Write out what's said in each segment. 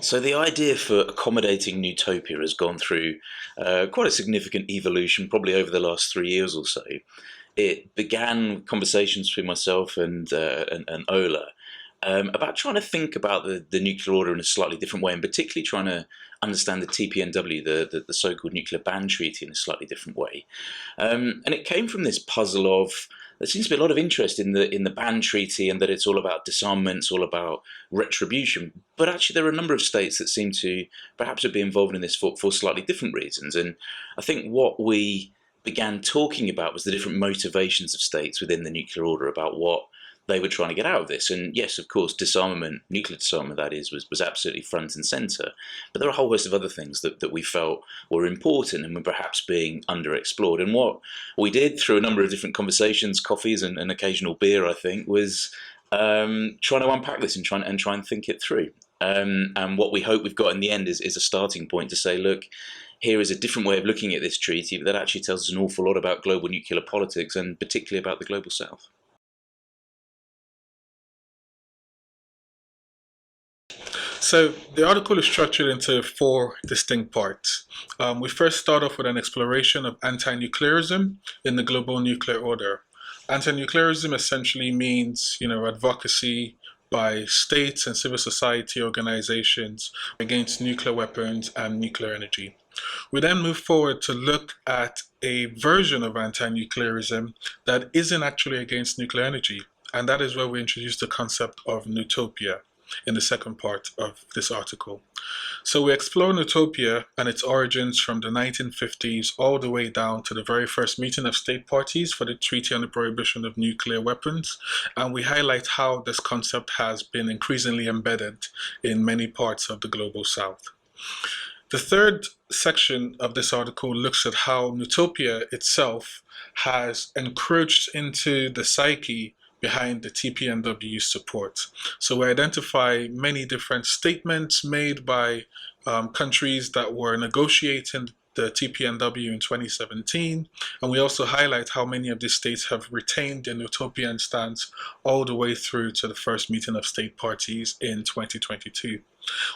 So the idea for accommodating Nutopia has gone through quite a significant evolution, probably over the last 3 years or so. It began with conversations between myself and Ola about trying to think about the nuclear order in a slightly different way, and particularly trying to understand the TPNW, the so-called nuclear ban treaty, in a slightly different way. And it came from this puzzle of there seems to be a lot of interest in the ban treaty and that it's all about disarmament, it's all about retribution. But actually, there are a number of states that seem to perhaps be involved in this for slightly different reasons. And I think what we began talking about was the different motivations of states within the nuclear order about what they were trying to get out of this. And yes, of course, disarmament, nuclear disarmament, that is, was absolutely front and centre. But there are a whole host of other things that we felt were important and were perhaps being underexplored. And what we did through a number of different conversations, coffees and occasional beer, I think, was trying to unpack this and try and think it through. And what we hope we've got in the end is a starting point to say, look, here is a different way of looking at this treaty that actually tells us an awful lot about global nuclear politics and particularly about the global south. So the article is structured into four distinct parts. We first start off with an exploration of anti-nuclearism in the global nuclear order. Anti-nuclearism essentially means, advocacy by states and civil society organizations against nuclear weapons and nuclear energy. We then move forward to look at a version of anti-nuclearism that isn't actually against nuclear energy, and that is where we introduce the concept of Nutopia in the second part of this article. So we explore Nutopia and its origins from the 1950s all the way down to the very first meeting of state parties for the Treaty on the Prohibition of Nuclear Weapons, and we highlight how this concept has been increasingly embedded in many parts of the global south. The third section of this article looks at how Nutopia itself has encroached into the psyche behind the TPNW support. So we identify many different statements made by countries that were negotiating the TPNW in 2017, and we also highlight how many of these states have retained their utopian stance all the way through to the first meeting of state parties in 2022.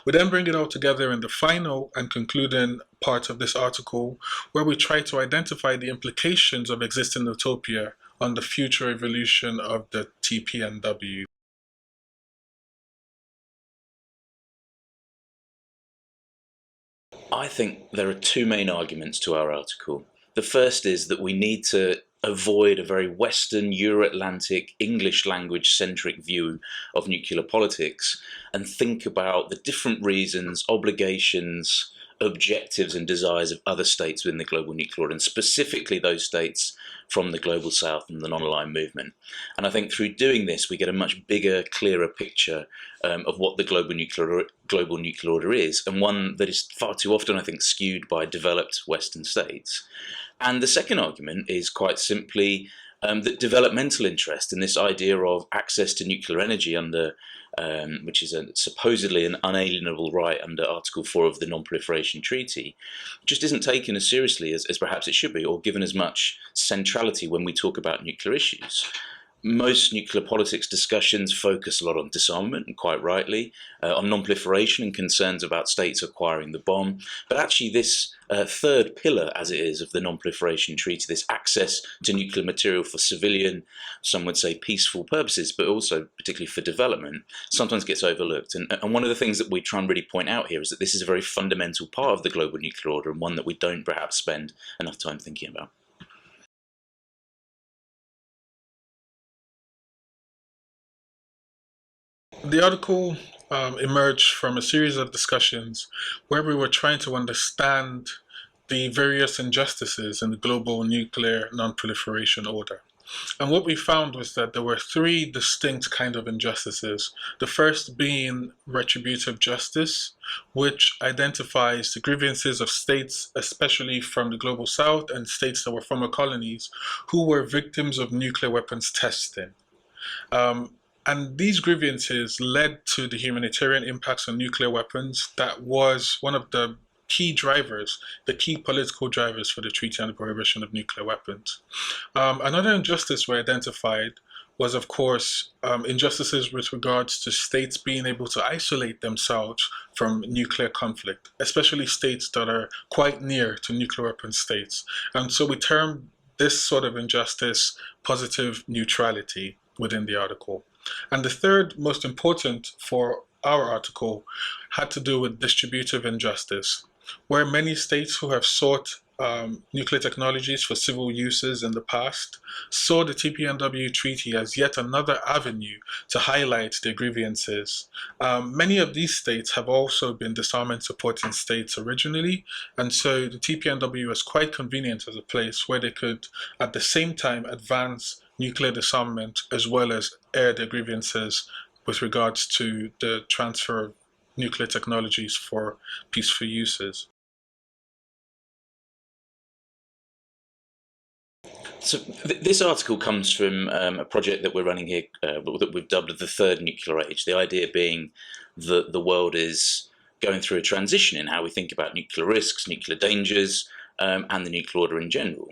We then bring it all together in the final and concluding part of this article, where we try to identify the implications of existing utopia on the future evolution of the TPNW. I think there are two main arguments to our article. The first is that we need to avoid a very Western, Euro-Atlantic, English language-centric view of nuclear politics and think about the different reasons, obligations, objectives and desires of other states within the global nuclear order, and specifically those states from the global south and the non-aligned movement. And I think through doing this, we get a much bigger, clearer picture of what the global nuclear order is, and one that is far too often, I think, skewed by developed Western states. And the second argument is quite simply that developmental interest in this idea of access to nuclear energy under which is supposedly an unalienable right under Article 4 of the Non-Proliferation Treaty, just isn't taken as seriously as perhaps it should be, or given as much centrality when we talk about nuclear issues. Most nuclear politics discussions focus a lot on disarmament, and quite rightly, on non-proliferation and concerns about states acquiring the bomb. But actually this third pillar, as it is, of the Non-Proliferation Treaty, this access to nuclear material for civilian, some would say peaceful purposes, but also particularly for development, sometimes gets overlooked. And one of the things that we try and really point out here is that this is a very fundamental part of the global nuclear order, and one that we don't perhaps spend enough time thinking about. The article emerged from a series of discussions where we were trying to understand the various injustices in the global nuclear non-proliferation order. And what we found was that there were three distinct kind of injustices. The first being retributive justice, which identifies the grievances of states, especially from the global south and states that were former colonies, who were victims of nuclear weapons testing. And these grievances led to the humanitarian impacts on nuclear weapons. That was one of the key drivers, the key political drivers for the Treaty on the Prohibition of Nuclear Weapons. Another injustice we identified was, of course, injustices with regards to states being able to isolate themselves from nuclear conflict, especially states that are quite near to nuclear weapon states. And so we term this sort of injustice positive neutrality within the article. And the third most important for our article had to do with distributive injustice, where many states who have sought nuclear technologies for civil uses in the past saw the TPNW treaty as yet another avenue to highlight their grievances. Many of these states have also been disarmament supporting states originally, and so the TPNW was quite convenient as a place where they could, at the same time, advance nuclear disarmament as well as air their grievances with regards to the transfer of nuclear technologies for peaceful uses. So this article comes from a project that we're running here that we've dubbed the third nuclear age. The idea being that the world is going through a transition in how we think about nuclear risks, nuclear dangers, and the nuclear order in general.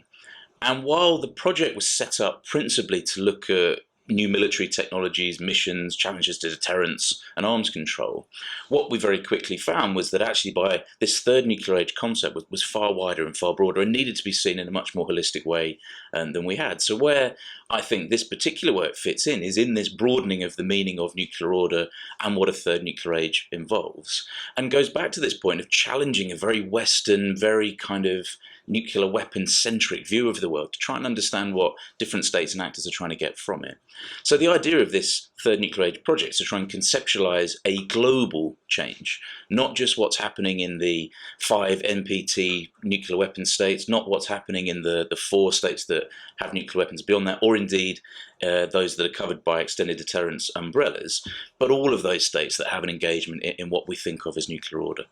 And while the project was set up principally to look at new military technologies, missions, challenges to deterrence and arms control, what we very quickly found was that actually by this third nuclear age concept was far wider and far broader and needed to be seen in a much more holistic way than we had. So where I think this particular work fits in is in this broadening of the meaning of nuclear order and what a third nuclear age involves, and goes back to this point of challenging a very Western, very kind of nuclear weapons centric view of the world to try and understand what different states and actors are trying to get from it. So the idea of this third nuclear age project is to try and conceptualize a global change, not just what's happening in the 5 NPT nuclear weapons states, not what's happening in the 4 states that have nuclear weapons beyond that, or indeed those that are covered by extended deterrence umbrellas, but all of those states that have an engagement in what we think of as nuclear order.